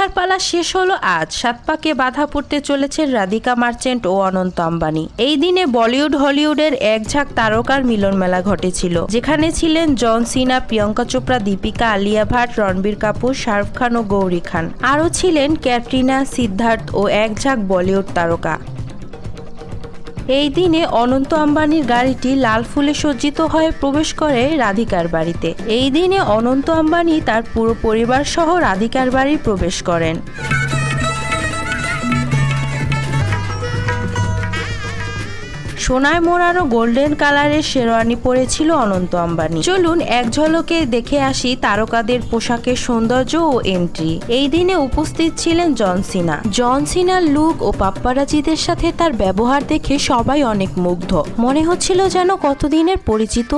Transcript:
দেখার পালা শেষ হলো আজ। সাত পাকে বাধা পড়তে চলেছেন রাধিকা মার্চেন্ট ও অনন্ত আম্বানি। এই দিনে বলিউড হলিউডের এক ঝাঁক তারকার মিলন মেলা ঘটেছিল, যেখানে ছিলেন জন সিনা, প্রিয়াঙ্কা চোপড়া, দীপিকা, আলিয়া ভাট, রণবীর কাপুর, শাহরুখ খান ও গৌরী খান। আরও ছিলেন ক্যাটরিনা, সিদ্ধার্থ ও এক ঝাঁক বলিউড তারকা। এই দিনে অনন্ত আম্বানির গাড়িটি লাল ফুলে সজ্জিত হয়ে প্রবেশ করে রাধিকার বাড়িতে। এই দিনে অনন্ত আম্বানি তার পুরো পরিবার সহ রাধিকার বাড়ি প্রবেশ করেন। সোনায় মোড়ানো গোল্ডেন কালারের শেরওয়ানি পরেছিল অনন্ত আম্বানি। চলুন এক ঝলকে দেখে আসি তারকাদের পোশাকের সৌন্দর্য ও এন্ট্রি। এই দিনে উপস্থিত ছিলেন জন সিনা। জন সিনার লুক ও পাপ্পারাজিদের সাথে তার ব্যবহার দেখে সবাই অনেক মুগ্ধ। মনে হচ্ছিল যেন কতদিনের পরিচিত